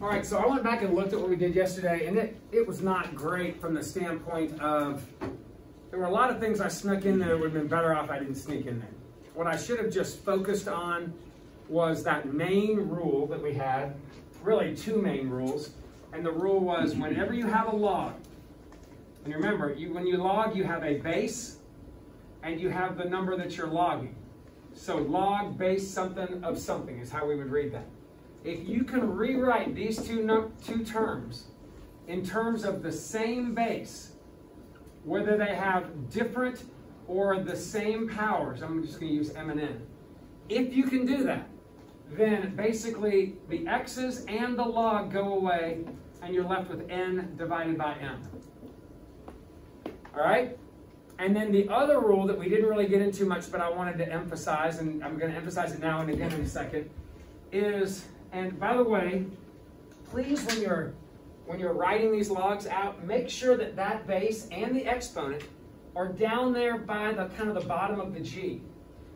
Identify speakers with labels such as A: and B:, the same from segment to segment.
A: All right, so I went back and looked at what we did yesterday, and it was not great from the standpoint of, there were a lot of things I snuck in there that would have been better off I didn't sneak in there. What I should have just focused on was that main rule that we had, really two main rules, and the rule was whenever you have a log, and remember, when you log, you have a base, and you have the number that you're logging. So log base something of something is how we would read that. If you can rewrite these two terms in terms of the same base, whether they have different or the same powers, I'm just going to use m and n. If you can do that, then basically the x's and the log go away, and you're left with n divided by m. All right? And then the other rule that we didn't really get into much, but I wanted to emphasize, and I'm going to emphasize it now and again in a second, is, and by the way, please when you're writing these logs out, make sure that that base and the exponent are down there by the kind of the bottom of the G.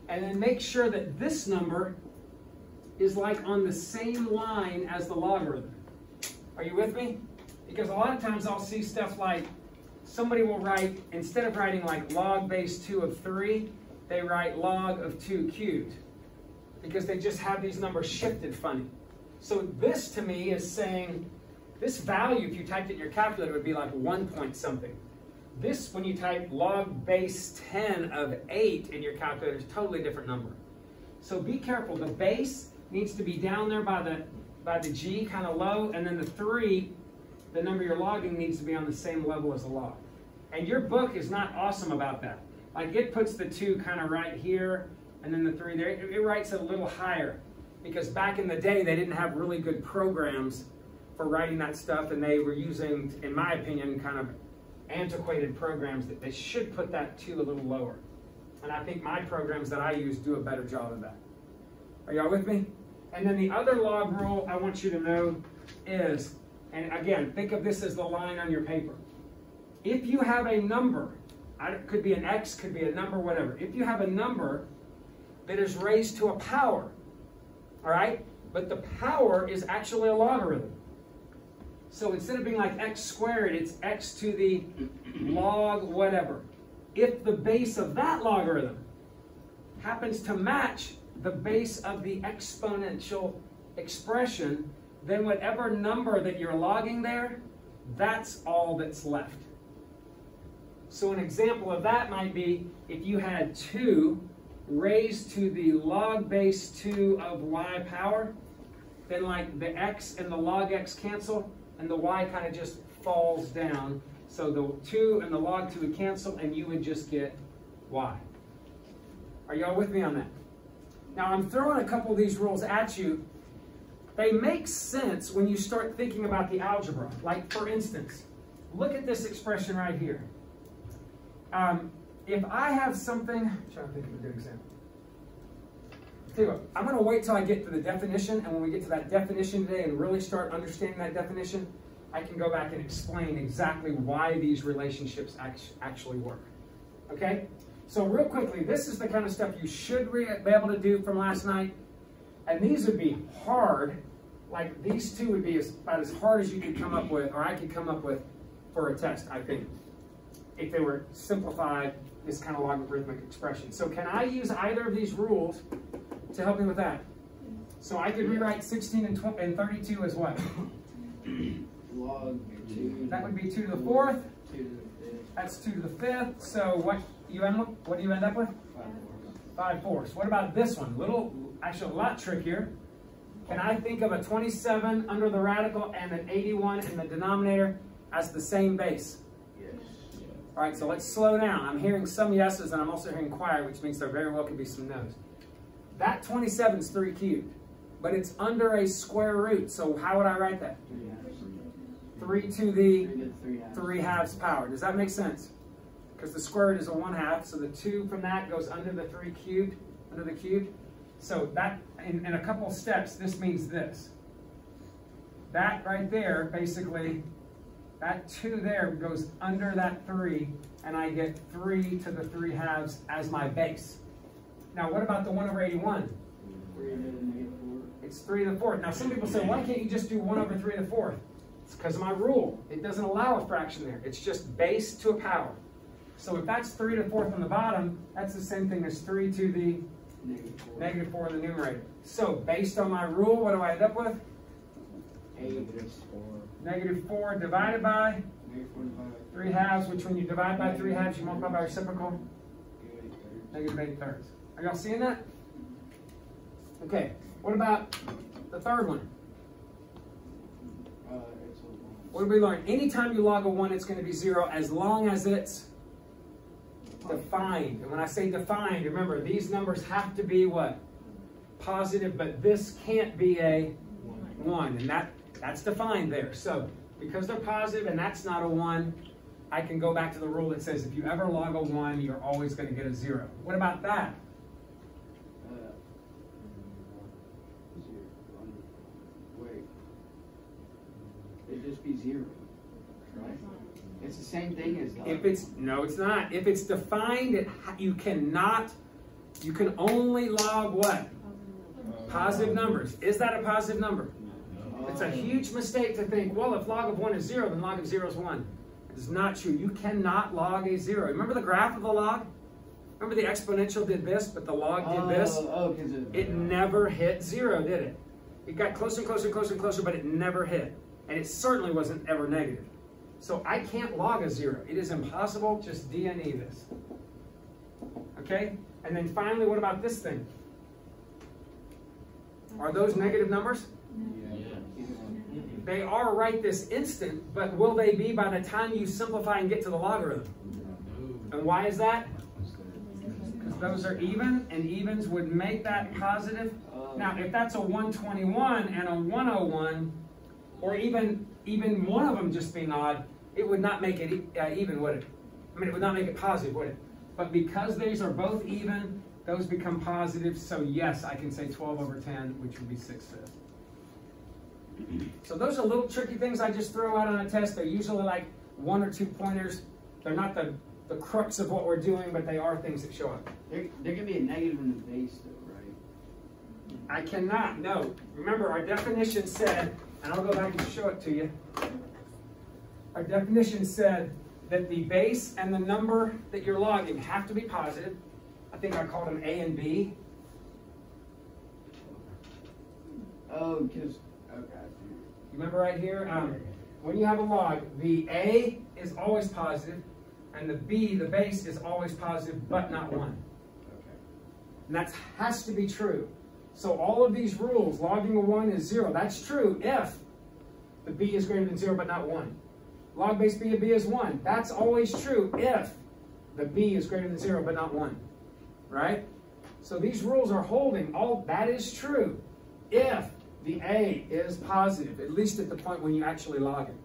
A: And then make sure that this number is like on the same line as the logarithm. Are you with me? Because a lot of times I'll see stuff like, somebody will write, instead of writing like log base 2 of 3, they write log of 2 cubed. Because they just have these numbers shifted funny. So this to me is saying, this value, if you typed it in your calculator, would be like 1 point something. This, when you type log base 10 of 8 in your calculator, is a totally different number. So be careful. The base needs to be down there by the G, kind of low, and then the 3, the number you're logging, needs to be on the same level as the log. And your book is not awesome about that. Like it puts the 2 kind of right here, and then the 3 there. It writes it a little higher. Because back in the day, they didn't have really good programs for writing that stuff, and they were using, in my opinion, kind of antiquated programs that they should put that 2 a little lower. And I think my programs that I use do a better job of that. Are y'all with me? And then the other log rule I want you to know is, and again, think of this as the line on your paper. If you have a number, it could be an x, could be a number, whatever. If you have a number that is raised to a power, all right, but the power is actually a logarithm. So instead of being like x squared, it's x to the log whatever. If the base of that logarithm happens to match the base of the exponential expression, then whatever number that you're logging there, that's all that's left. So an example of that might be if you had 2 raised to the log base 2 of y power, then like the x and the log x cancel, and the y kind of just falls down. So the 2 and the log 2 would cancel, and you would just get y. Are y'all with me on that? Now I'm throwing a couple of these rules at you. They make sense when you start thinking about the algebra. Like for instance, look at this expression right here. If I have something, I'm trying to think of a good example. Tell you what, I'm going to wait till I get to the definition, and when we get to that definition today and really start understanding that definition, I can go back and explain exactly why these relationships actually work. Okay? So real quickly, this is the kind of stuff you should be able to do from last night, and these would be hard. Like these two would be about as hard as you could come up with, or I could come up with for a test, I think, if they were simplified, this kind of logarithmic expression. So can I use either of these rules to help me with that? So I could rewrite 16 and 32 as what?
B: Log 2.
A: That would be 2 to the 4th.
B: 2 to the 5th.
A: That's 2 to the 5th. So what do you end up with? 5/4. What about this one? Actually a lot trickier. Can I think of a 27 under the radical and an 81 in the denominator as the same base?
B: Yes.
A: All right, so let's slow down. I'm hearing some yeses, and I'm also hearing quiet, which means there very well could be some no's. That 27 is 3 cubed, but it's under a square root. So how would I write that? 3 to the 3 halves power. Does that make sense? Because the square root is a 1/2, so the 2 from that goes under the 3 cubed, under the cubed. So that, in a couple steps, this means this. That right there, basically, that 2 there goes under that 3, and I get 3 to the 3 halves as my base. Now, what about the 1/81? It's 3 to the 4th. Now some people say, why can't you just do 1 over 3 to the 4th? It's because of my rule. It doesn't allow a fraction there. It's just base to a power. So if that's 3 to the 4th on the bottom, that's the same thing as 3 to the negative 4 in the numerator. So based on my rule, what do I end up with? Negative 4 divided by 3 halves, which when you divide by 3 halves, you multiply by reciprocal. Negative 8 thirds. Are y'all seeing that? Okay, what about the third one? What did we learn? Anytime you log a 1, it's going to be 0 as long as it's defined. And when I say defined, remember, these numbers have to be what? Positive, but this can't be a 1. And that's defined there. So because they're positive and that's not a 1, I can go back to the rule that says if you ever log a 1, you're always going to get a 0. What about that?
B: Wait. It'd just be 0, right? It's the same thing as
A: if it's no, it's not. If it's defined, you can only log what? Positive numbers. Is that a positive number? It's a huge mistake to think, well, if log of 1 is 0, then log of 0 is 1. It's not true. You cannot log a 0. Remember the graph of the log? Remember the exponential did this, but the log did this? It never hit 0, did it? It got closer and closer and closer and closer, but it never hit. And it certainly wasn't ever negative. So I can't log a 0. It is impossible. Just DNE this. Okay? And then finally, what about this thing? Are those negative numbers? They are right this instant, but will they be by the time you simplify and get to the logarithm? And why is that? Because those are even, and evens would make that positive. Now, if that's a 121 and a 101, or even one of them just being odd, it would not make it even, would it? I mean, it would not make it positive, would it? But because these are both even, those become positive. So yes, I can say 12 over 10, which would be 6/5. So those are little tricky things I just throw out on a test. They're usually like 1 or 2 pointers. They're not the crux of what we're doing, but they are things that show up.
B: There can be a negative in the base, though, right?
A: I cannot, no. Remember, our definition said, and I'll go back and show it to you. Our definition said that the base and the number that you're logging have to be positive. I think I called them A and B.
B: Oh, because, okay.
A: You remember right here? When you have a log, the A is always positive, and the B, the base, is always positive, but not 1.
B: Okay.
A: And that has to be true. So all of these rules, logging a 1 is 0. That's true if the B is greater than 0, but not 1. Log base B of B is 1. That's always true if the B is greater than 0, but not 1. Right? So these rules are holding. All that is true if the A is positive, at least at the point when you actually log it.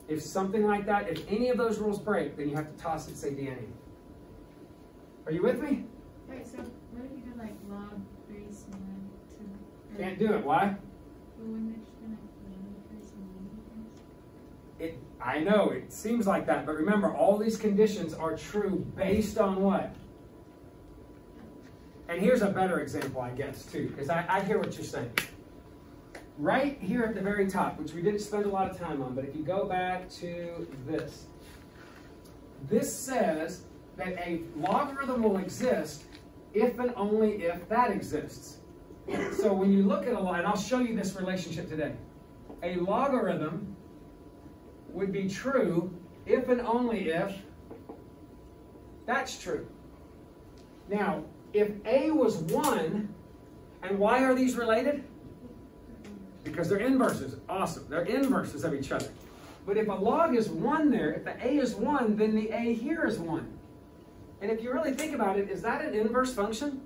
A: If something like that, if any of those rules break, then you have to toss it and say DNE. Are you with me?
C: Right, so what if you did like log base 1 to...
A: Can't do it. Why?
C: Well, wouldn't it just be like log base 1?
A: I know, it seems like that, but remember, all these conditions are true based on what? And here's a better example, I guess, too, because I hear what you're saying. Right here at the very top, which we didn't spend a lot of time on, but if you go back to this, this says that a logarithm will exist if and only if that exists. So when you look at a line, I'll show you this relationship today. A logarithm would be true if and only if that's true. Now, if A was 1, and why are these related? Because they're inverses. Awesome. They're inverses of each other. But if a log is 1 there, if the A is 1, then the A here is 1. And if you really think about it, is that an inverse function?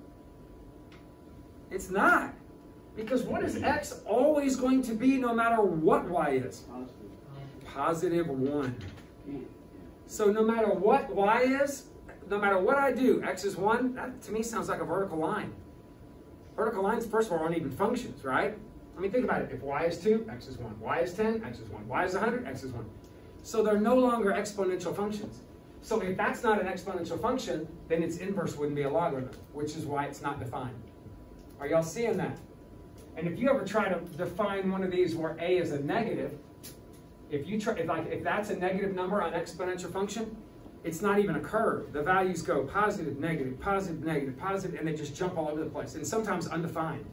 A: It's not. Because what is x always going to be no matter what y is? Positive 1. So no matter what y is, no matter what I do, x is 1, that to me sounds like a vertical line. Vertical lines, first of all, aren't even functions, right? I mean, think about it. If y is 2, x is 1. Y is 10, x is 1. Y is 100, x is 1. So they're no longer exponential functions. So if that's not an exponential function, then its inverse wouldn't be a logarithm, which is why it's not defined. Are y'all seeing that? And if you ever try to define one of these where a is a negative, if that's a negative number on exponential function, it's not even a curve. The values go positive, negative, positive, negative, positive, and they just jump all over the place. And sometimes undefined,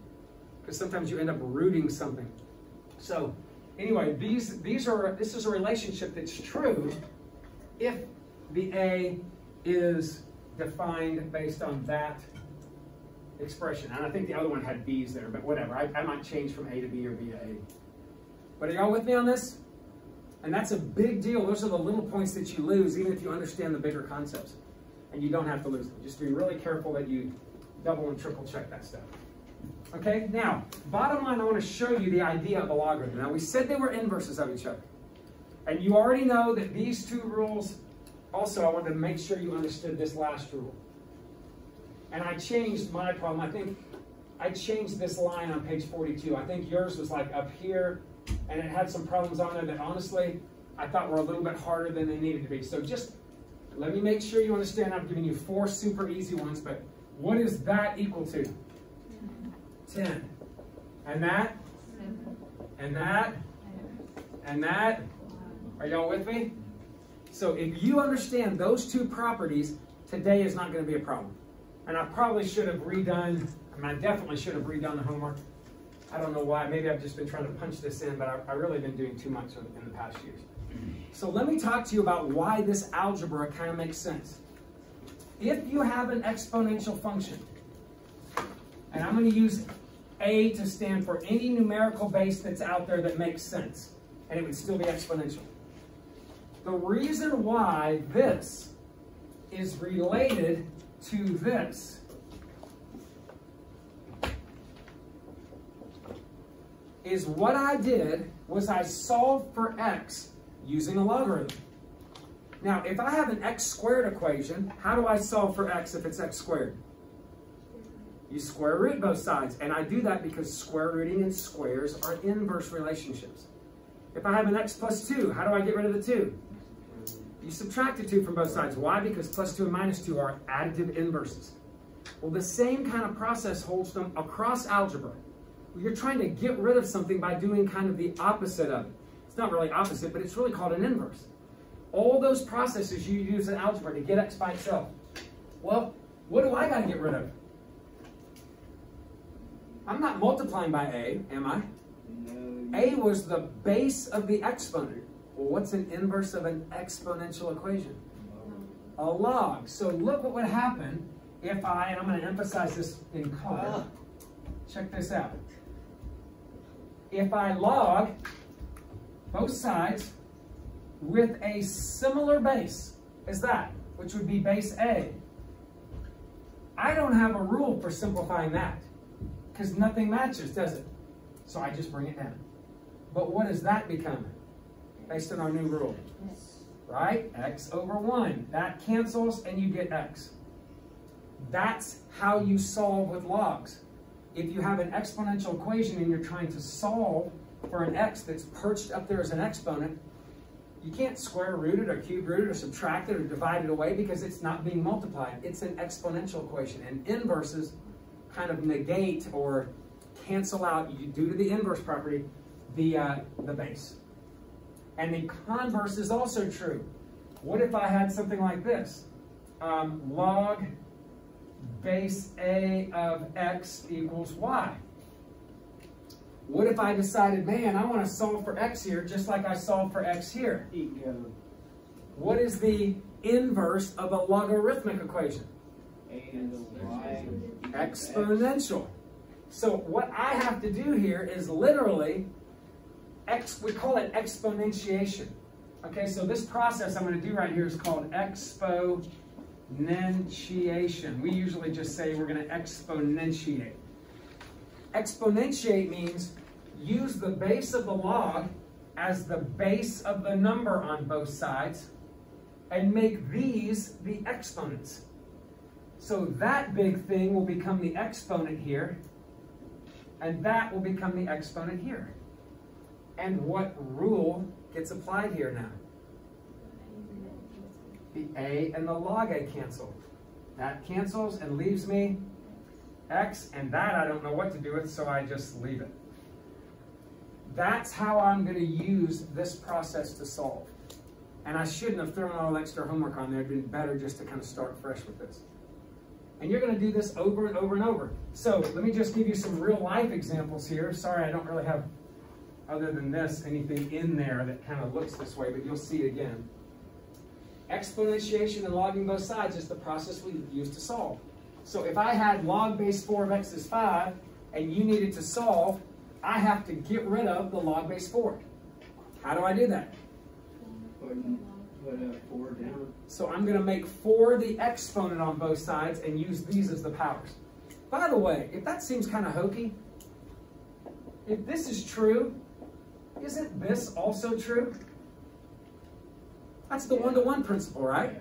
A: because sometimes you end up rooting something. So anyway, this is a relationship that's true if the a is defined based on that expression. And I think the other one had b's there, but whatever. I might change from a to b or b to a. But are y'all with me on this? And that's a big deal. Those are the little points that you lose, even if you understand the bigger concepts. And you don't have to lose them. Just be really careful that you double and triple check that stuff. Okay, now, bottom line, I want to show you the idea of a logarithm. Now, we said they were inverses of each other. And you already know that these two rules, also, I wanted to make sure you understood this last rule. And I changed my problem. I think I changed this line on page 42. I think yours was like up here, and it had some problems on there that honestly, I thought were a little bit harder than they needed to be. So just let me make sure you understand. I'm giving you 4 super easy ones, but what is that equal to? 10. And that? And that? And that? Are y'all with me? So if you understand those two properties, today is not going to be a problem. And I probably should have redone, I definitely should have redone the homework. I don't know why. Maybe I've just been trying to punch this in, but I've really been doing too much in the past years. So let me talk to you about why this algebra kind of makes sense. If you have an exponential function, and I'm going to use a to stand for any numerical base that's out there that makes sense, and it would still be exponential. The reason why this is related to this is what I did was I solved for x using a logarithm. Now, if I have an x squared equation, how do I solve for x if it's x squared? You square root both sides, and I do that because square rooting and squares are inverse relationships. If I have an x plus 2, how do I get rid of the 2? You subtract the 2 from both sides. Why? Because plus 2 and minus 2 are additive inverses. Well, the same kind of process holds them across algebra. You're trying to get rid of something by doing kind of the opposite of it. It's not really opposite, but it's really called an inverse. All those processes you use in algebra to get x by itself. Well, what do I got to get rid of? I'm not multiplying by a, am I? No. A was the base of the exponent. Well, what's an inverse of an exponential equation? A log. So look what would happen if and I'm going to emphasize this in color. Check this out. If I log both sides with a similar base as that, which would be base A, I don't have a rule for simplifying that because nothing matches, does it? So I just bring it down. But what does that become based on our new rule? Right? X over 1. That cancels and you get x. That's how you solve with logs. If you have an exponential equation and you're trying to solve for an x that's perched up there as an exponent, you can't square root it or cube root it or subtract it or divide it away because it's not being multiplied. It's an exponential equation. And inverses kind of negate or cancel out, due to the inverse property, the base. And the converse is also true. What if I had something like this? Log base A of x equals y. What if I decided, man, I want to solve for x here just like I solved for x here? What is the inverse of a logarithmic equation? Exponential. So what I have to do here is literally, we call it exponentiation. Okay, so this process I'm going to do right here is called exponentiation. We usually just say we're going to exponentiate. Exponentiate means use the base of the log as the base of the number on both sides and make these the exponents. So that big thing will become the exponent here, and that will become the exponent here. And what rule gets applied here now? The a and the log a cancel. That cancels and leaves me x, and that I don't know what to do with, so I just leave it. That's how I'm going to use this process to solve. And I shouldn't have thrown all the extra homework on there. It'd been better just to kind of start fresh with this. And you're going to do this over and over and over. So let me just give you some real life examples here. Sorry, I don't really have, other than this, anything in there that kind of looks this way, but you'll see it again. Exponentiation and logging both sides is the process we use to solve. So if I had log base 4 of x is 5, and you needed to solve, I have to get rid of the log base 4. How do I do that?
B: Put 4 down.
A: So I'm going to make 4 the exponent on both sides and use these as the powers. By the way, if that seems kind of hokey, if this is true, isn't this also true? That's the one-to-one principle, right?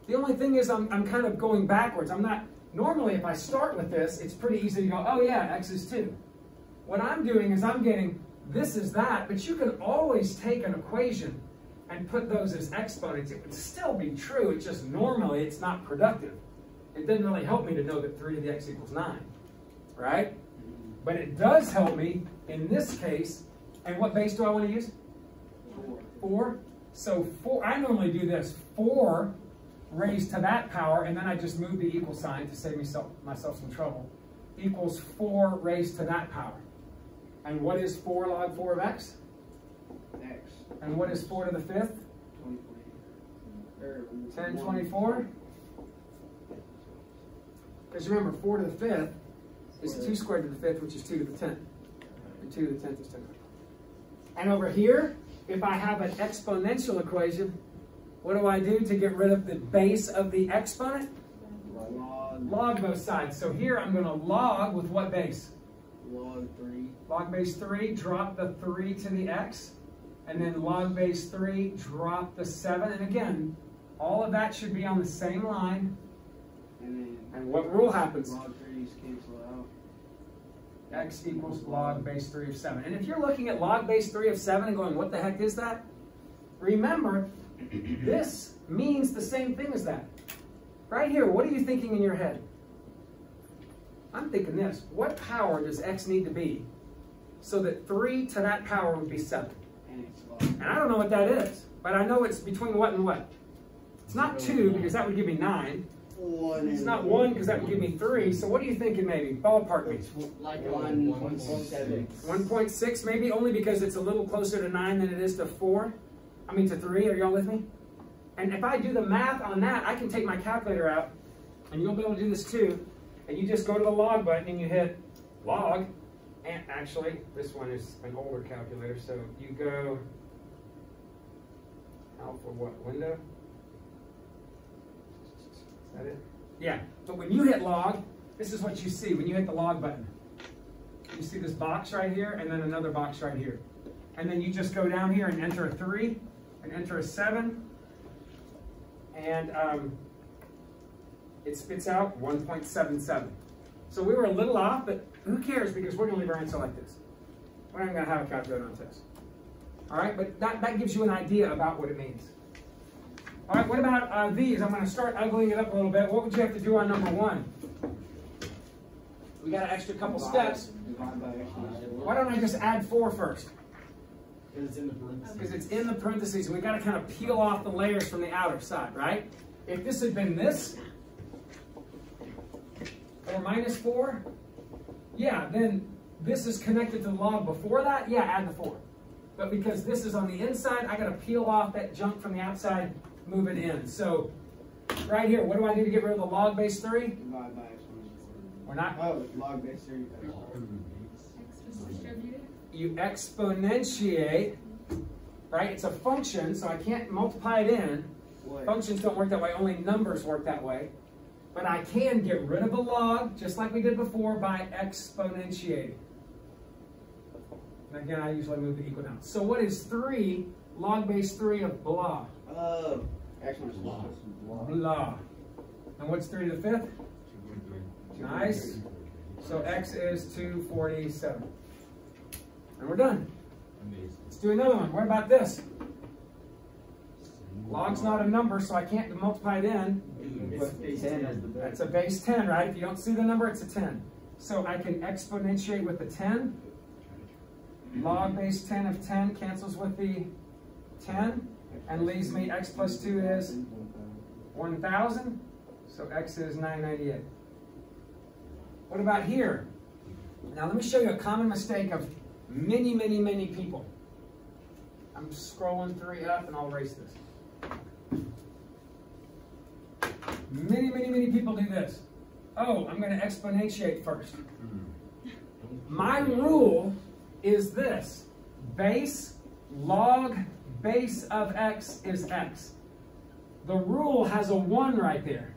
A: The only thing is I'm kind of going backwards. I'm not, normally if I start with this, it's pretty easy to go, oh yeah, x is 2. What I'm doing is I'm getting this is that, but you can always take an equation and put those as exponents. It would still be true, it's just normally it's not productive. It doesn't really help me to know that 3 to the x equals 9, right? But it does help me in this case, and what base do I want to use? 4. So 4, I normally do this, 4 raised to that power, and then I just move the equal sign to save myself some trouble, equals 4 raised to that power. And what is 4 log 4 of x?
B: X.
A: And what is 4 to the 5th? 1024. Because remember, 4 to the 5th is 2 squared to the 5th, which is 2 to the 10th. And 2 to the 10th is 10. And over here, if I have an exponential equation, what do I do to get rid of the base of the exponent? Log both sides. So here I'm going to log with what base?
B: Log 3.
A: Log base 3, drop the 3 to the x. And then log base 3, drop the 7. And again, all of that should be on the same line. And what rule happens?
B: Log 3's cancel out.
A: X equals log base 3 of 7. And if you're looking at log base 3 of 7 and going, what the heck is that? Remember, this means the same thing as that. Right here, what are you thinking in your head? I'm thinking this. What power does x need to be so that 3 to that power would be 7? And I don't know what that is, but I know it's between what and what? It's not 2, because that would give me 9. It's not 1, because that would give me 3. So what are you thinking maybe? Ballpark me.
B: Like 1.6.
A: 1.6 maybe, only because it's a little closer to 9 than it is to 4. I mean to 3. Are y'all with me? And if I do the math on that, I can take my calculator out, and you'll be able to do this too. And you just go to the log button and you hit log. And actually, this one is an older calculator, so you go alpha what, window? Is that it? Yeah, but when you hit log, this is what you see when you hit the log button. You see this box right here and then another box right here. And then you just go down here and enter a 3 and enter a 7. And it spits out 1.77. So we were a little off, but who cares, because we're going to leave our answer like this. We're not going to have a calculator on test. All right, but that gives you an idea about what it means. All right, what about these? I'm going to start ugling it up a little bit. What would you have to do on number 1? We got an extra couple steps. Why don't I just add 4 first?
D: Because it's in the parentheses.
A: Because it's in the parentheses, and we've got to kind of peel off the layers from the outer side, right? If this had been this, or minus 4, yeah, then this is connected to the log before that, yeah, add the 4. But because this is on the inside, I got to peel off that junk from the outside, move it in. So right here, what do I do to get rid of the log base 3?
B: Divide by exponential.
A: We're not.
B: Oh, log base 3.
C: X was distributed.
A: You exponentiate, right? It's a function, so I can't multiply it in. Functions don't work that way, only numbers work that way. But I can get rid of a log, just like we did before, by exponentiating. And again, I usually move the equal down. So what is 3 log base 3 of blah?
B: Exponential.
A: Blah. And what's 3 to the 5th? Nice. So x is 247. And we're done. Let's do another one. What about this? Log's not a number, so I can't multiply it in. That's a base 10, right? If you don't see the number, it's a 10. So I can exponentiate with the 10. Log base 10 of 10 cancels with the 10 and leaves me x plus 2 is 1,000. So x is 998. What about here? Now let me show you a common mistake of many, many, many people. I'm scrolling 3 up and I'll erase this. Many, many, many people do this. Oh, I'm going to exponentiate first. My rule is this. Base log base of x is x. The rule has a 1 right there.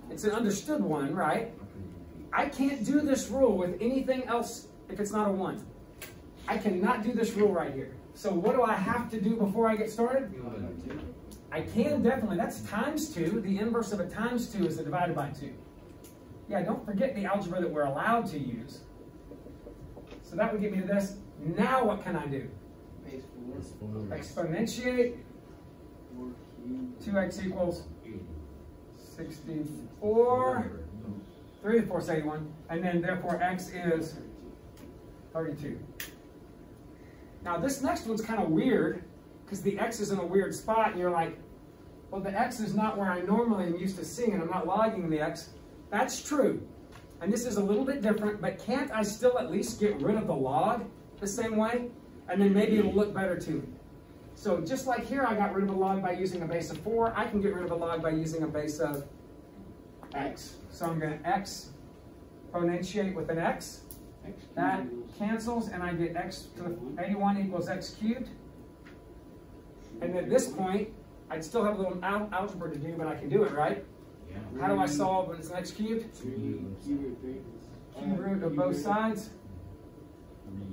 A: It's an understood 1, right? I can't do this rule with anything else if it's not a 1. I cannot do this rule right here. So what do I have to do before I get started? I can definitely. That's times 2. The inverse of a times 2 is a divided by 2. Yeah, don't forget the algebra that we're allowed to use. So that would get me to this. Now what can I do?
B: Base 4.
A: Exponentiate.
B: 4 cubed.
A: 2x equals 64. 3 to the 4 is 81. And then therefore x is 32. Now this next one's kind of weird because the x is in a weird spot and you're like, well, the x is not where I normally am used to seeing it. I'm not logging the x. That's true. And this is a little bit different, but can't I still at least get rid of the log the same way? And then maybe it'll look better to me. So just like here, I got rid of a log by using a base of 4, I can get rid of a log by using a base of x. So I'm going to exponentiate with an x. That cancels, and I get x to the 81 equals x cubed. And at this point, I'd still have a little algebra to do, but I can do it, right? How do I solve when it's an x cubed? Cube root of both sides.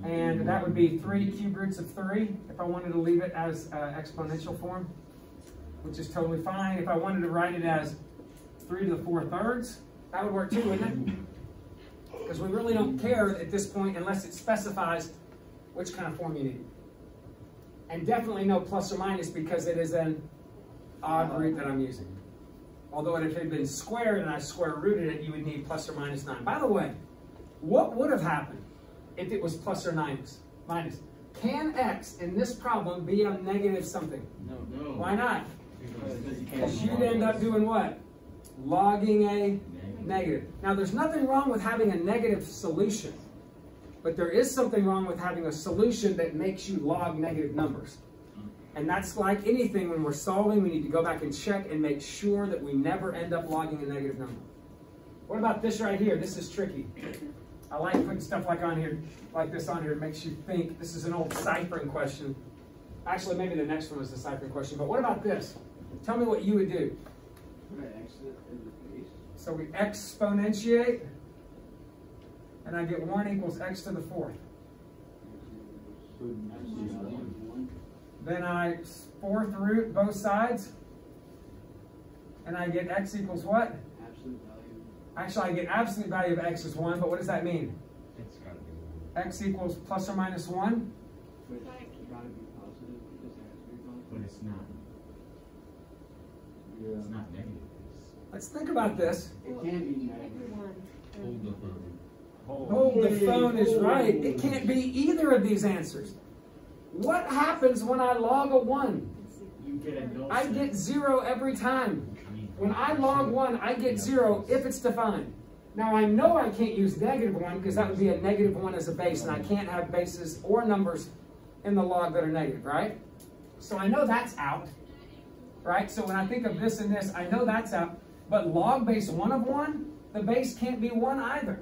A: And that would be 3 cube roots of 3 if I wanted to leave it as exponential form, which is totally fine. If I wanted to write it as 3 to the 4/3, that would work too, wouldn't it? Because we really don't care at this point unless it specifies which kind of form you need. And definitely no plus or minus because it is an odd root that I'm using. Although if it had been squared and I square rooted it, you would need plus or minus 9. By the way, what would have happened if it was plus or minus? Can x in this problem be a negative something?
B: No.
A: Why not? Because you'd end up doing what? Logging a negative. Now there's nothing wrong with having a negative solution, but there is something wrong with having a solution that makes you log negative numbers. And that's like anything when we're solving, we need to go back and check and make sure that we never end up logging a negative number. What about this right here? This is tricky. I like putting stuff like this on here. It makes you think. This is an old ciphering question. Actually, maybe the next one was the ciphering question. But what about this? Tell me what you would do. So we exponentiate, and I get 1 equals x to the 4th. Then I 4th root both sides, and I get x equals what?
B: Absolute value.
A: Actually, I get absolute value of x is 1, but what does that mean?
D: It's got to be 1.
A: X equals plus or minus 1?
B: But it's got to be positive because it has to be positive.
D: But it's not.
B: Yeah.
D: It's not negative.
A: Let's think about this.
B: It can be negative.
D: Hold the phone.
A: Hold the phone is right. It can't be either of these answers. What happens when I log a 1?
D: You get a no.
A: I get 0 every time. When I log 1, I get 0 if it's defined. Now I know I can't use -1 because that would be a -1 as a base, and I can't have bases or numbers in the log that are negative, right? So I know that's out, right? So when I think of this and this, I know that's out. But log base 1 of 1, the base can't be 1 either.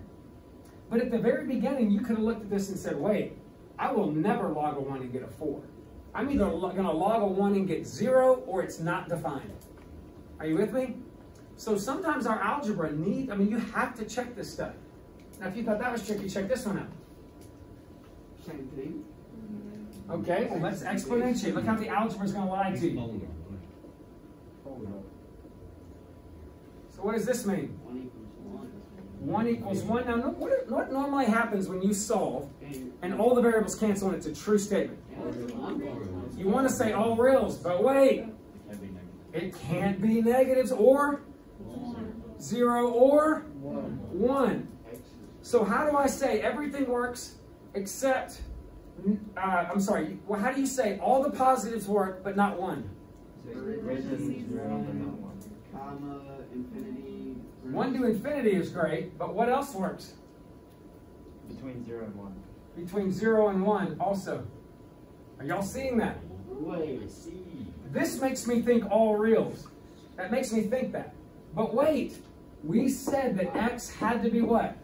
A: But at the very beginning, you could have looked at this and said, wait, I will never log a 1 and get a 4. I'm either going to log a 1 and get 0, or it's not defined. Are you with me? So sometimes our algebra you have to check this stuff. Now, if you thought that was tricky, check this one out.
B: Same thing.
A: Okay, well, let's exponentiate. Look how the algebra is going to lie to you.
B: Hold up.
A: So what does this mean?
B: 1 equals 1.
A: 1 equals 1. Now, what normally happens when you solve and all the variables cancel and it's a true statement? You want to say all reals, but wait. It can't be negatives or 0 or 1. So how do I say everything works except, I'm sorry, well, how do you say all the positives work but not one?
B: Comma, infinity.
A: 1 to infinity is great, but what else works?
E: Between 0 and 1.
A: Between 0 and 1 also. Are y'all seeing that?
E: Wait.
A: This makes me think all reals. That makes me think that. But wait, we said that x had to be what?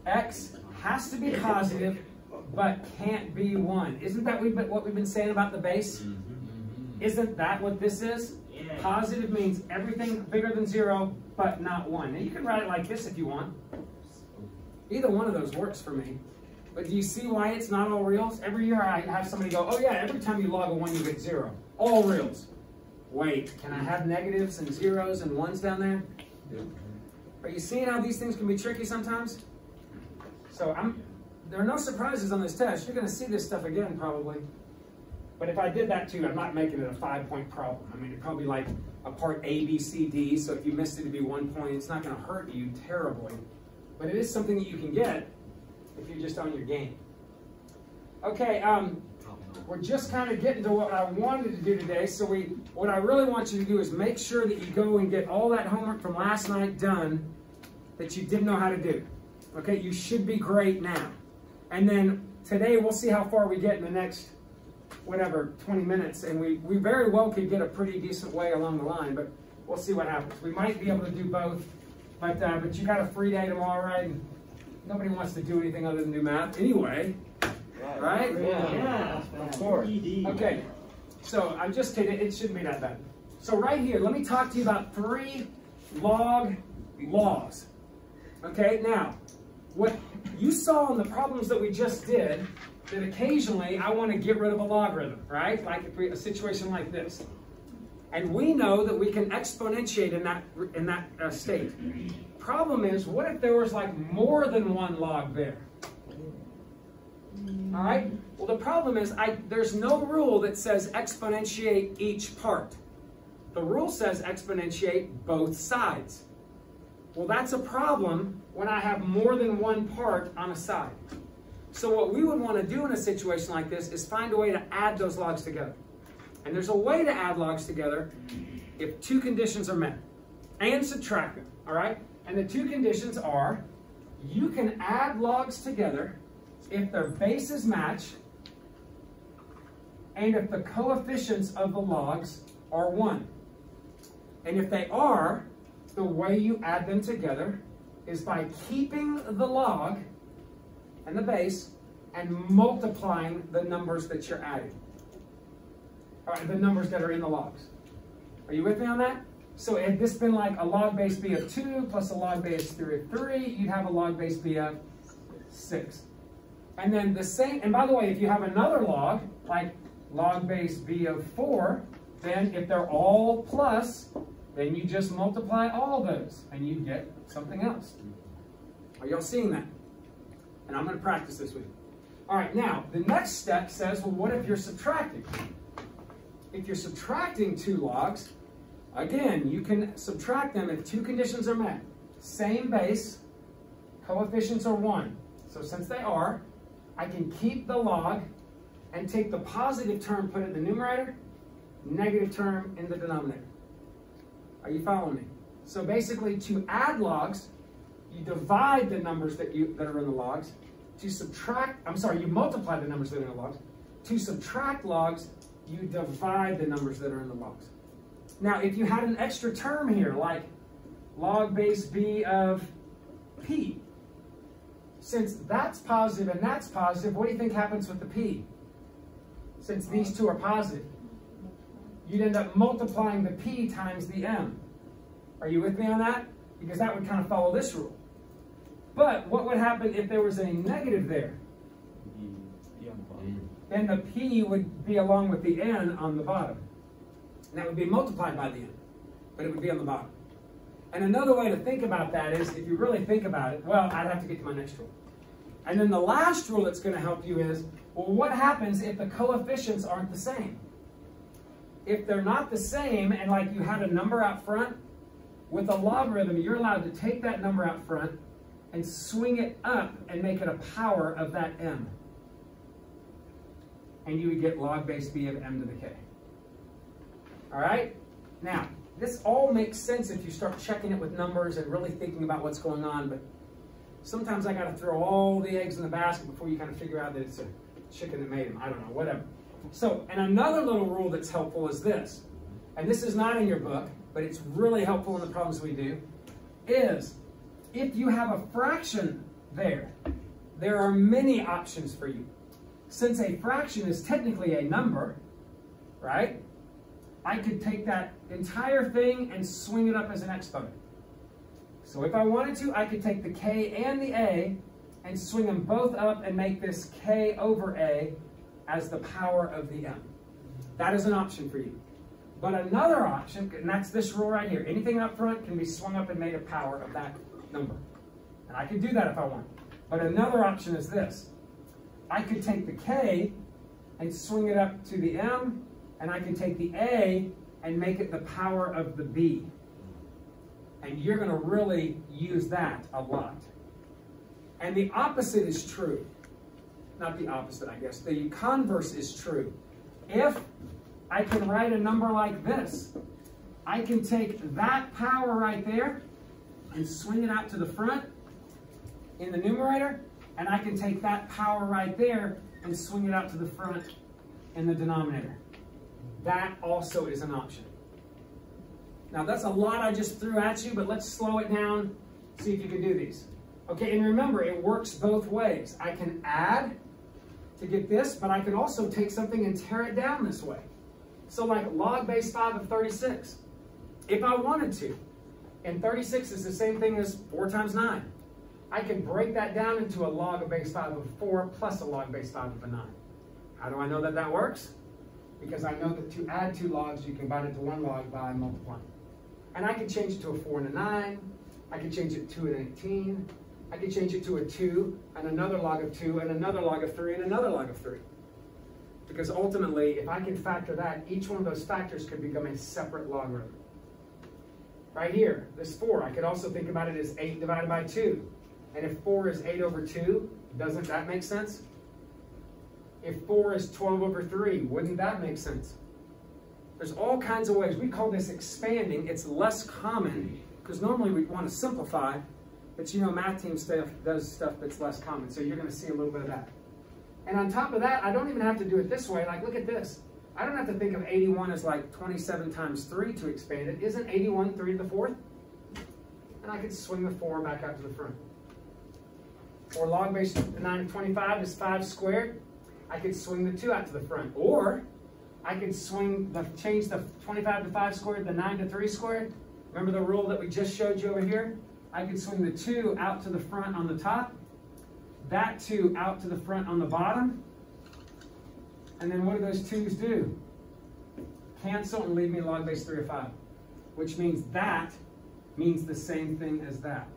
A: X has to be positive, but can't be 1. Isn't that what we've been saying about the base? Isn't that what this is?
E: Yeah.
A: Positive means everything bigger than 0, but not 1. And you can write it like this if you want. Either one of those works for me. But do you see why it's not all reals? Every year I have somebody go, oh yeah, every time you log a 1 you get 0. All reals. Wait, can I have negatives and zeros and 1s down there? Are you seeing how these things can be tricky sometimes? So there are no surprises on this test. You're going to see this stuff again probably. But if I did that too, I'm not making it a 5-point problem. I mean, it'd probably be like a part A, B, C, D. So if you missed it, it'd be 1 point. It's not going to hurt you terribly. But it is something that you can get if you're just on your game. Okay, we're just kind of getting to what I wanted to do today. So what I really want you to do is make sure that you go and get all that homework from last night done that you didn't know how to do. Okay, you should be great now. And then today we'll see how far we get in the next, whatever, 20 minutes. And we very well could get a pretty decent way along the line, but we'll see what happens. We might be able to do both, but you got a free day tomorrow, right? And nobody wants to do anything other than do math anyway, right?
E: Yeah, of course.
A: Okay, so I'm just kidding. It shouldn't be that bad. So right here, let me talk to you about 3 log laws. Okay, now, what you saw in the problems that we just did, that occasionally I want to get rid of a logarithm, right? Like a situation like this. And we know that we can exponentiate in that state. Problem is, what if there was like more than 1 log there? All right? Well, the problem is there's no rule that says exponentiate each part. The rule says exponentiate both sides. Well, that's a problem when I have more than 1 part on a side. So what we would want to do in a situation like this is find a way to add those logs together. And there's a way to add logs together if 2 conditions are met. And subtract them, all right? And the 2 conditions are, you can add logs together if their bases match and if the coefficients of the logs are 1. And if they are, the way you add them together is by keeping the log and the base and multiplying the numbers that you're adding. All right, the numbers that are in the logs. Are you with me on that? So had this been like a log base B of 2 plus a log base of 3, you'd have a log base B of 6. And then the same, and by the way, if you have another log, like log base B of 4, then if they're all plus, then you just multiply all those and you get something else. Are y'all seeing that? And I'm going to practice this with you. All right, now, the next step says, well, what if you're subtracting? If you're subtracting 2 logs, again, you can subtract them if 2 conditions are met. Same base, coefficients are 1. So since they are, I can keep the log and take the positive term, put it in the numerator, negative term in the denominator. Are you following me? So basically, to add logs, you divide the numbers that are in the logs. To subtract, you multiply the numbers that are in the logs. To subtract logs, you divide the numbers that are in the logs. Now, if you had an extra term here, like log base B of P, since that's positive and that's positive, what do you think happens with the P? Since these 2 are positive, you'd end up multiplying the P times the M. Are you with me on that? Because that would kind of follow this rule. But what would happen if there was a negative there? Then the P would be along with the N on the bottom. And that would be multiplied by the N, but it would be on the bottom. And another way to think about that is, if you really think about it, well, I'd have to get to my next rule. And then the last rule that's going to help you is, well, what happens if the coefficients aren't the same? If they're not the same, and like you had a number out front, with a logarithm, you're allowed to take that number out front and swing it up and make it a power of that m. And you would get log base b of m to the k. All right? Now, this all makes sense if you start checking it with numbers and really thinking about what's going on, but sometimes I got to throw all the eggs in the basket before you kind of figure out that it's a chicken that made them. I don't know, whatever. So, and another little rule that's helpful is this, and this is not in your book, but it's really helpful in the problems we do, is if you have a fraction there, there are many options for you. Since a fraction is technically a number, right? I could take that entire thing and swing it up as an exponent. So if I wanted to, I could take the k and the a and swing them both up and make this k over a as the power of the m. That is an option for you. But another option, and that's this rule right here, anything up front can be swung up and made a power of that number. And I could do that if I want. But another option is this. I could take the k and swing it up to the m, and I can take the a and make it the power of the b. And you're going to really use that a lot. And the opposite is true. Not the opposite, I guess. The converse is true. If I can write a number like this, I can take that power right there and swing it out to the front in the numerator, and I can take that power right there and swing it out to the front in the denominator. That also is an option. Now that's a lot I just threw at you, but let's slow it down, see if you can do these. Okay, and remember, it works both ways. I can add to get this, but I can also take something and tear it down this way. So like log base 5 of 36, if I wanted to, and 36 is the same thing as 4 times 9. I can break that down into a log of base 5 of 4 plus a log base 5 of a 9. How do I know that that works? Because I know that to add 2 logs, you can combine it to 1 log by multiplying. And I can change it to a 4 and a 9. I can change it to an 18. I can change it to a 2, and another log of 2, and another log of 3, and another log of 3. Because ultimately, if I can factor that, each one of those factors could become a separate logarithm. Right here, this 4, I could also think about it as 8 divided by 2. And if 4 is 8 over 2, doesn't that make sense? If 4 is 12 over 3, wouldn't that make sense? There's all kinds of ways. We call this expanding. It's less common, because normally we want to simplify, but you know math team stuff does stuff that's less common, so you're going to see a little bit of that. And on top of that, I don't even have to do it this way. Like, look at this. I don't have to think of 81 as like 27 times 3 to expand it. Isn't 81 3 to the 4th? And I could swing the 4 back out to the front. Or log base 9 of 25 is 5 squared. I could swing the 2 out to the front. Or I could change the 25 to 5 squared, the 9 to 3 squared. Remember the rule that we just showed you over here? I could swing the 2 out to the front on the top, that 2 out to the front on the bottom, and then what do those 2's do? Cancel and leave me log base 3 of 5, which means that means the same thing as that.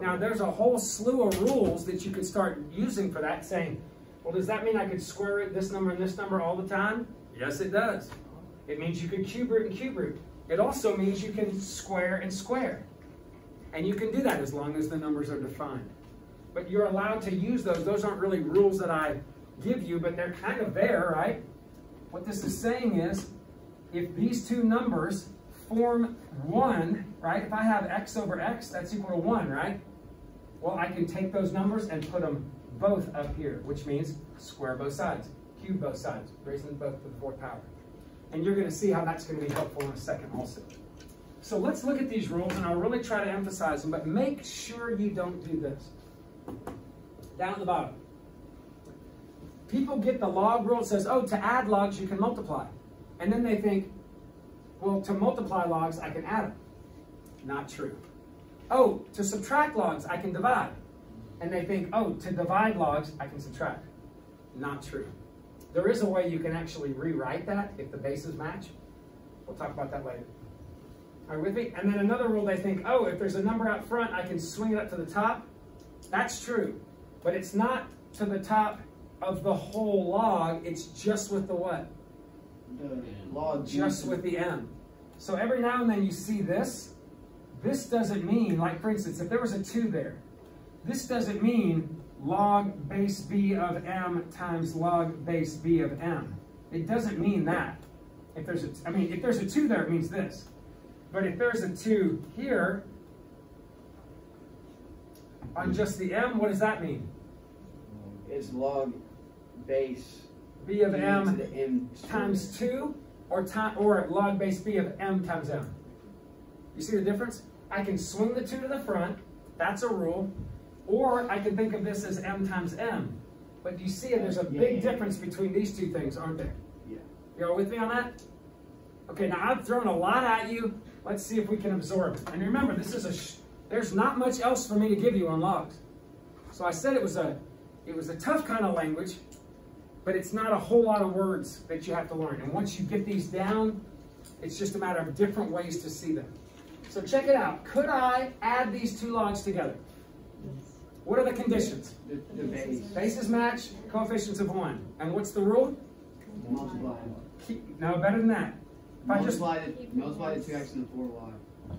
A: Now there's a whole slew of rules that you could start using for that, saying, well, does that mean I could square root this number and this number all the time? Yes, it does. It means you could cube root and cube root. It also means you can square and square. And you can do that as long as the numbers are defined. But you're allowed to use those. Those aren't really rules that I give you, but they're kind of there, right? What this is saying is, if these two numbers form 1, right? If I have x over x, that's equal to 1, right? Well, I can take those numbers and put them both up here, which means square both sides, cube both sides, raising them both to the 4th power. And you're going to see how that's going to be helpful in a second also. So let's look at these rules, and I'll really try to emphasize them, but make sure you don't do this. Down at the bottom. People get the log rule. It says, oh, to add logs, you can multiply. And then they think, well, to multiply logs, I can add them. Not true. Oh, to subtract logs, I can divide. And they think, oh, to divide logs, I can subtract. Not true. There is a way you can actually rewrite that if the bases match. We'll talk about that later. Are you with me? And then another rule, they think, oh, if there's a number out front, I can swing it up to the top. That's true. But it's not to the top of the whole log. It's just with the what?
B: The log.
A: Just with the m. So every now and then you see this. This doesn't mean, like for instance, if there was a 2 there, this doesn't mean log base b of m times log base b of m. It doesn't mean that. If there's a, I mean, if there's a 2 there, it means this. But if there's a 2 here, on just the m, what does that mean?
B: It's log base
A: B of
B: to
A: m
B: the m
A: times 2, or log base b of m times m. You see the difference? I can swing the 2 to the front, that's a rule, or I can think of this as m times m. But you see there's a big difference between these two things, aren't there?
B: Yeah.
A: You all with me on that? Okay, now I've thrown a lot at you. Let's see if we can absorb it. And remember, this is there's not much else for me to give you on logs. So I said it was a tough kind of language, but it's not a whole lot of words that you have to learn. And once you get these down, it's just a matter of different ways to see them. So check it out. Could I add these 2 logs together? What are the conditions?
B: The base.
A: Bases match, coefficients of 1. And what's the rule?
B: Multiply.
A: No, better than that. If I just,
B: Multiply the 2x and the 4y.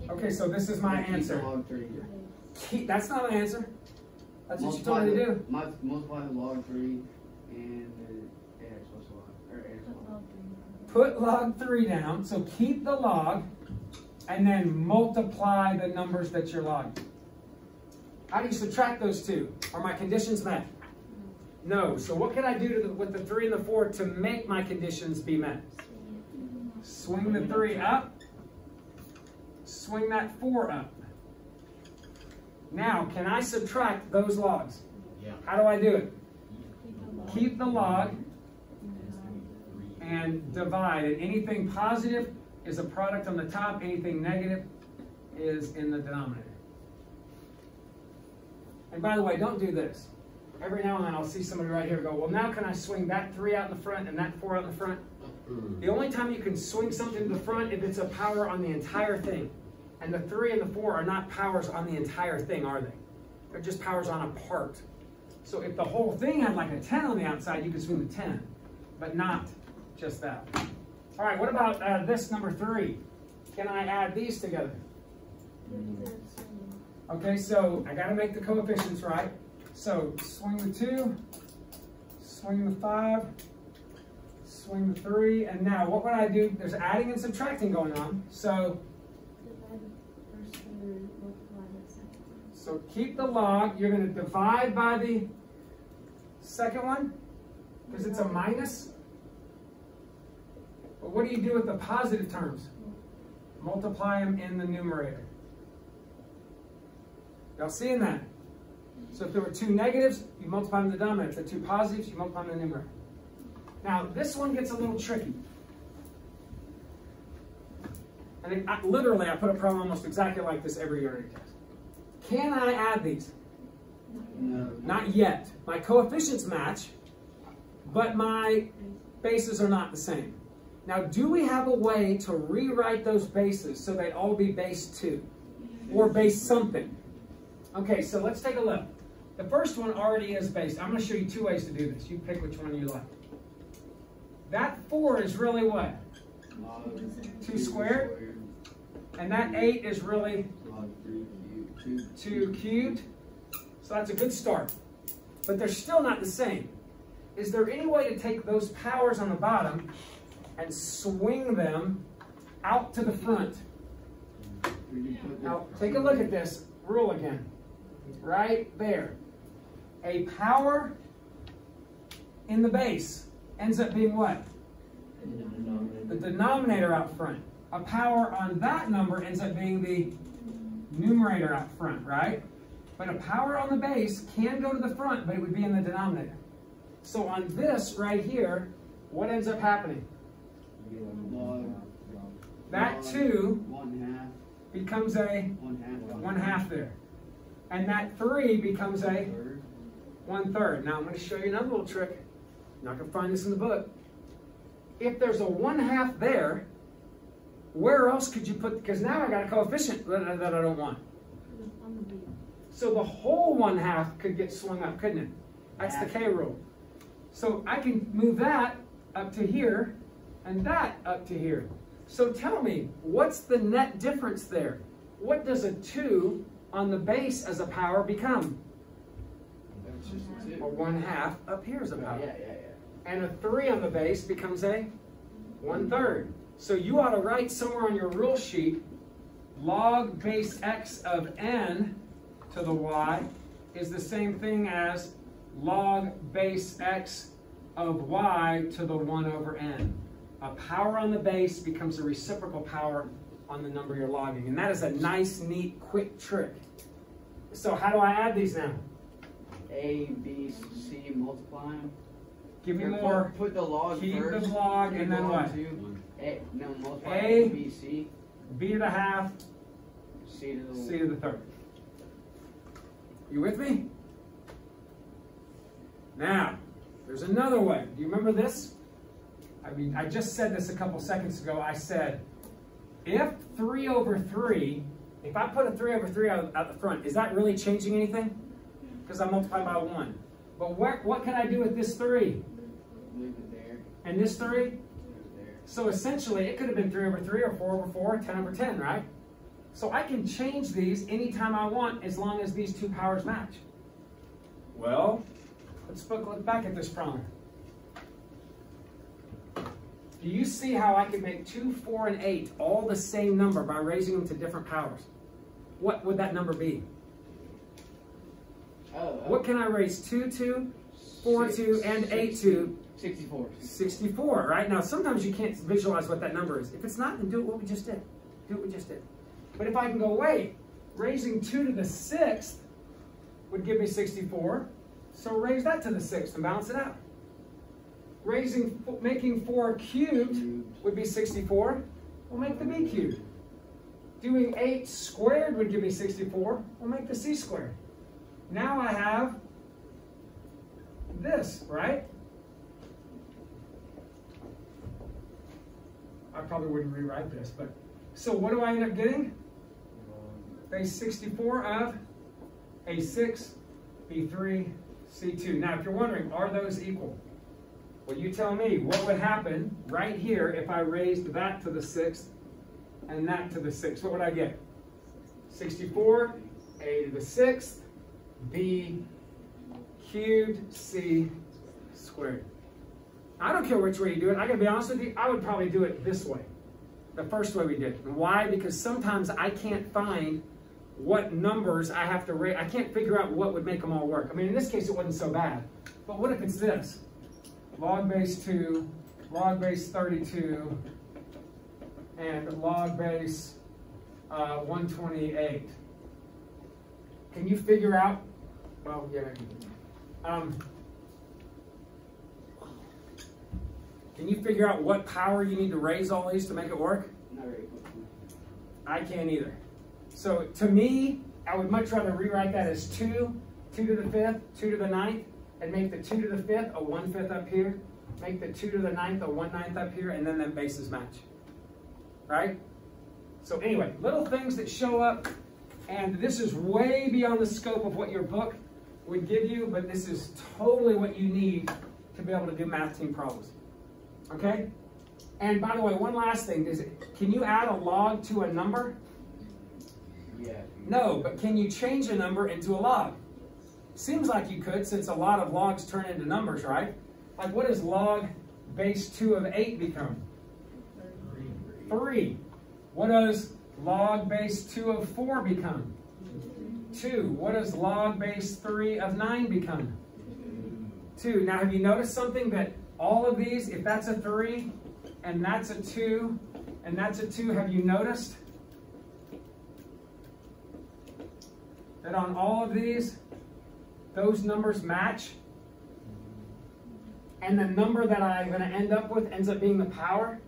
A: okay, so this is my
B: Keep the
A: answer.
B: log 3.
A: That's not an answer. That's what you told me to do.
B: Multiply the log 3 and the ax plus y. Or ax plus y.
A: Put log 3 down, so keep the log, and then multiply the numbers that you're logging. How do you subtract those 2? Are my conditions met? No. So what can I do with the 3 and the 4 to make my conditions be met? Swing the 3 up. Swing that 4 up. Now, can I subtract those logs?
D: Yeah.
A: How do I do it? Keep the log and divide. And anything positive is a product on the top. Anything negative is in the denominator. And by the way, don't do this. Every now and then I'll see somebody right here go, well, now can I swing that 3 out in the front and that 4 out in the front? The only time you can swing something to the front if it's a power on the entire thing. And the 3 and the 4 are not powers on the entire thing, are they? They're just powers on a part. So if the whole thing had like a 10 on the outside, you could swing the 10, but not just that. All right, what about this number 3? Can I add these together? Okay, so I got to make the coefficients right. So swing the 2, swing the 5, swing the 3, and now what would I do? There's adding and subtracting going on. So keep the log. You're going to divide by the second one because it's a minus. But what do you do with the positive terms? Multiply them in the numerator. Y'all seeing that? So if there were 2 negatives, you multiply them in the denominator. If there are 2 positives, you multiply them in the numerator. Now, this one gets a little tricky. And literally, I put a problem almost exactly like this every year in a test. Can I add these?
B: No.
A: Not yet. My coefficients match, but my bases are not the same. Now, do we have a way to rewrite those bases so they all be base 2? Or base something? Okay, so let's take a look. The first one already is base. I'm going to show you 2 ways to do this. You pick which one you like. That 4 is really what? 2 squared. And that 8 is really 2 cubed. So that's a good start. But they're still not the same. Is there any way to take those powers on the bottom and swing them out to the front? Now, take a look at this rule again. Right there. A power in the base ends up being what? The denominator out front. A power on that number ends up being the numerator out front, right? But a power on the base can go to the front, but it would be in the denominator. So on this right here, what ends up happening? That 2 becomes a 1/2 there. And that 3 becomes a 1/3. Now I'm going to show you another little trick. You're not going to find this in the book. If there's a 1/2 there, where else could you put, because now I got a coefficient that I don't want. So the whole 1/2 could get swung up, couldn't it? That's the K rule. So I can move that up to here and that up to here. So tell me, what's the net difference there? What does a 2 on the base as a power become?
B: It's just a 2.
A: Or 1/2 up here is a power.
B: Yeah.
A: And a 3 on the base becomes a 1/3. So you ought to write somewhere on your rule sheet, log base x of n to the y is the same thing as log base x of y to the 1 over n. A power on the base becomes a reciprocal power on the number you're logging. And that is a nice, neat, quick trick. So how do I add these now?
B: A, B, C, multiply them.
A: Give me
B: Or
A: more.
B: Put the log
A: Keep
B: first.
A: the log and then what?
B: Multiply
A: A,
B: A, B, C.
A: B to the half,
B: C to the
A: C to the third. You with me? Now, there's another way. Do you remember this? I mean, I just said this a couple seconds ago. I said, if 3 over 3, if I put a 3 over 3 out the front, is that really changing anything? Because I multiply by 1. But what can I do with this 3?
B: Leave it there.
A: And this 3?
B: Leave it there.
A: So essentially, it could have been 3 over 3 or 4 over 4 or 10 over 10, right? So I can change these anytime I want as long as these two powers match. Well, let's look back at this problem. Do you see how I can make 2, 4, and 8 all the same number by raising them to different powers? What would that number be? What can I raise 2 to, 4 to, and 8 to?
B: 64.
A: 64, right? Now, sometimes you can't visualize what that number is. If it's not, then do what we just did. Do what we just did. But if I can go, wait, raising 2 to the 6th would give me 64. So raise that to the 6th and balance it out. Making 4 cubed would be 64. We'll make the b cubed. Doing 8 squared would give me 64. We'll make the c squared. Now I have this, right? I probably wouldn't rewrite this, but so what do I end up getting? Base 64 of A6, B3, C2. Now, if you're wondering, are those equal? Well, you tell me what would happen right here if I raised that to the 6th and that to the 6th. What would I get? 64, A to the 6th, B cubed, C squared. I don't care which way you do it. I gotta be honest with you, I would probably do it this way. The first way we did it. And why? Because sometimes I can't find what numbers I have to raise. I can't figure out what would make them all work. I mean, in this case, it wasn't so bad. But what if it's this? Log base 2, log base 32, and log base 128. Can you figure out? Well, yeah. Can you figure out what power you need to raise all these to make it work?
B: Not very quickly.
A: I can't either. So to me, I would much rather rewrite that as 2, 2 to the 5th, 2 to the 9th, and make the 2 to the 5th a 1/5 up here, make the 2 to the 9th a 1/9 up here, and then them bases match. Right? So anyway, little things that show up, and this is way beyond the scope of what your book would give you, but this is totally what you need to be able to do math team problems. Okay? And by the way, one last thing, can you add a log to a number?
B: Yeah.
A: No, but can you change a number into a log? Seems like you could, since a lot of logs turn into numbers, right? Like, what does log base 2 of 8 become? 3. What does log base 2 of 4 become? 2. What does log base 3 of 9 become? 2. Now, have you noticed something that all of these, if that's a 3, and that's a 2, and that's a 2, have you noticed that on all of these, those numbers match? And the number that I'm going to end up with ends up being the power?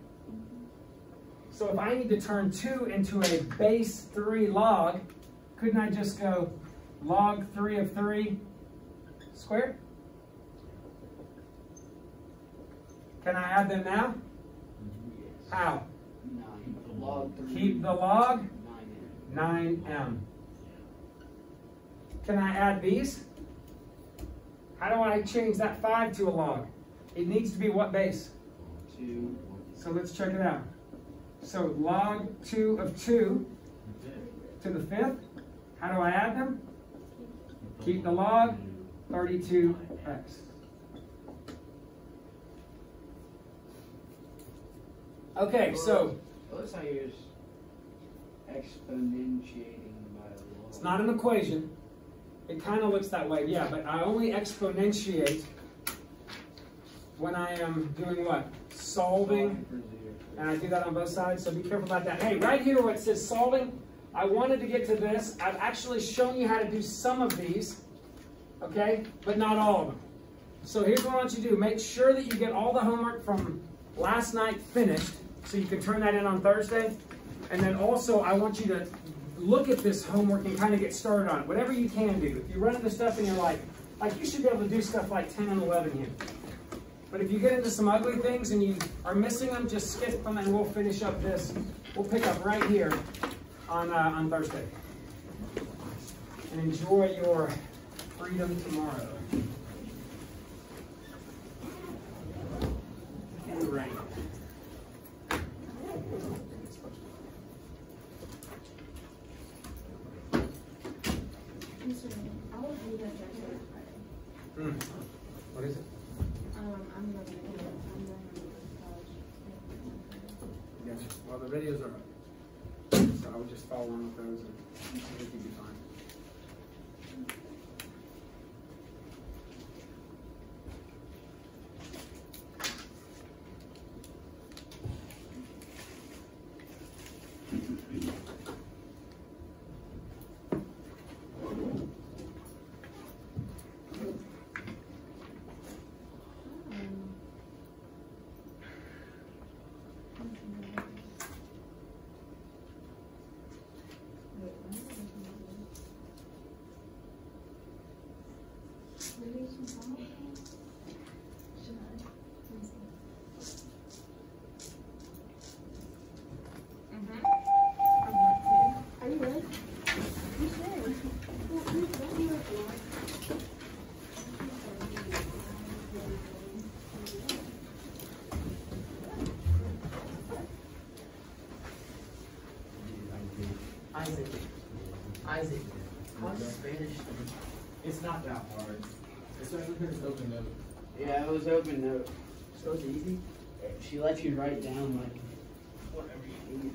A: So if I need to turn 2 into a base 3 log, couldn't I just go log 3 of 3 squared? Can I add them now?
B: Yes.
A: How?
B: 9. Log 3.
A: Keep the log,
B: 9m.
A: 9m. Can I add these? How do I change that 5 to a log? It needs to be what base?
B: 2.
A: So let's check it out. So log 2 of 2 to the 5th. How do I add them? Keep the log, 32x. Okay, so
B: It looks like you're just exponentiating by law.
A: it's not an equation. It kind of looks that way, yeah, but I only exponentiate when I am doing what? Solving. And I do that on both sides, so be careful about that. Hey, right here where it says solving, I wanted to get to this. I've actually shown you how to do some of these, okay, but not all of them. So here's what I want you to do. Make sure that you get all the homework from last night finished, so you can turn that in on Thursday. And then also, I want you to look at this homework and kind of get started on it. Whatever you can do. If you run into stuff and you're like you should be able to do stuff like 10 and 11 here. But if you get into some ugly things and you are missing them, just skip them and we'll finish up this. We'll pick up right here on Thursday. And enjoy your freedom tomorrow. And rain.
C: I will do that Friday.
A: What is it?
C: I'm going to college.
A: Gotcha. Well, the videos are up. So I would just follow along with those and I think you'd be fine.
C: Are you ready? You should.
B: Isaac. How's Spanish?
D: It's not that hard. Especially because it's open note.
B: Yeah, it was open note. So it's easy. She lets you write down like whatever you need.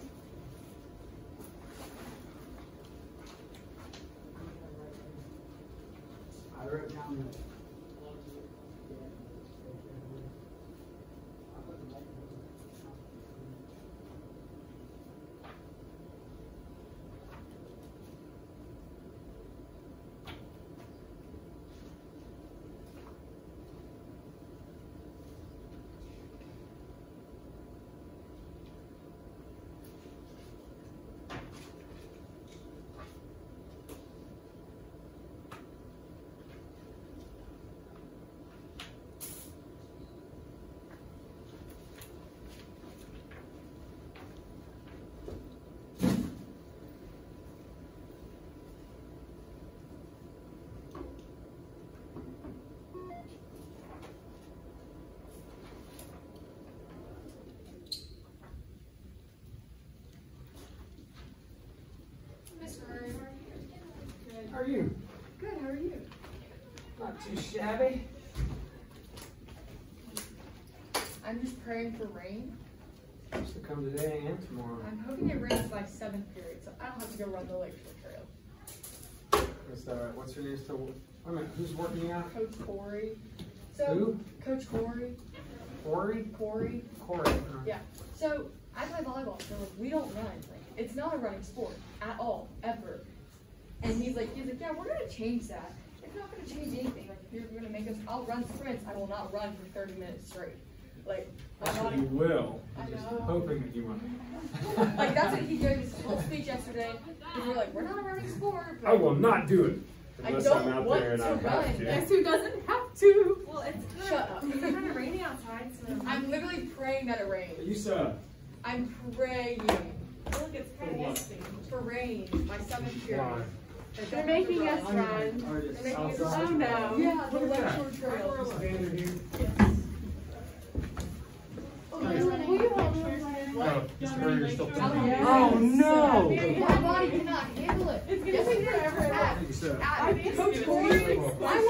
B: I wrote down the
A: How are you?
C: Good, how are you?
A: Not too shabby.
F: I'm just praying for rain.
A: Supposed to come today and tomorrow.
F: I'm hoping it rains by 7th period, so I don't have to go run the Lakeshore Trail.
A: What's her name still? Wait a minute, who's working out?
F: Coach Corey. So,
A: Who?
F: Coach Corey.
A: Corey?
F: Corey.
A: Corey.
F: Yeah. So I play volleyball, so like we don't run. Like it's not a running sport at all, ever. And he's like, yeah, we're gonna change that. It's not gonna change anything. Like if you're gonna make us, I'll run sprints. I will not run for 30 minutes straight. Like my
A: That's what
F: body.
A: you will.
F: I
A: I'm just
F: know.
A: hoping that you won't.
F: Like that's what he gave his whole speech yesterday. Because we're like, we're not a running sport. But
A: I will not do it.
F: I
A: Unless
F: don't
A: I'm out
F: want
A: there and
F: to
A: I have
F: run.
A: to.
F: Guess who doesn't have to?
C: Well, it's
F: Shut up.
C: It's kind of rainy outside, so.
F: I'm literally praying that it rains.
A: You saw.
F: I'm praying
C: Look, it's kind of interesting.
F: for rain my 7th period.
A: Why?
C: They're making us run. They're making us
A: Outside.
C: Oh no.
F: Yeah, the
A: Look at that.
F: Lakeshore Trail.
A: Vanderview.
C: Will you hold me?
A: Oh, just remember you're still
F: Oh,
E: no.
F: My body cannot handle it.
C: It's gonna take forever.
A: You said.
F: Coach Corey, I went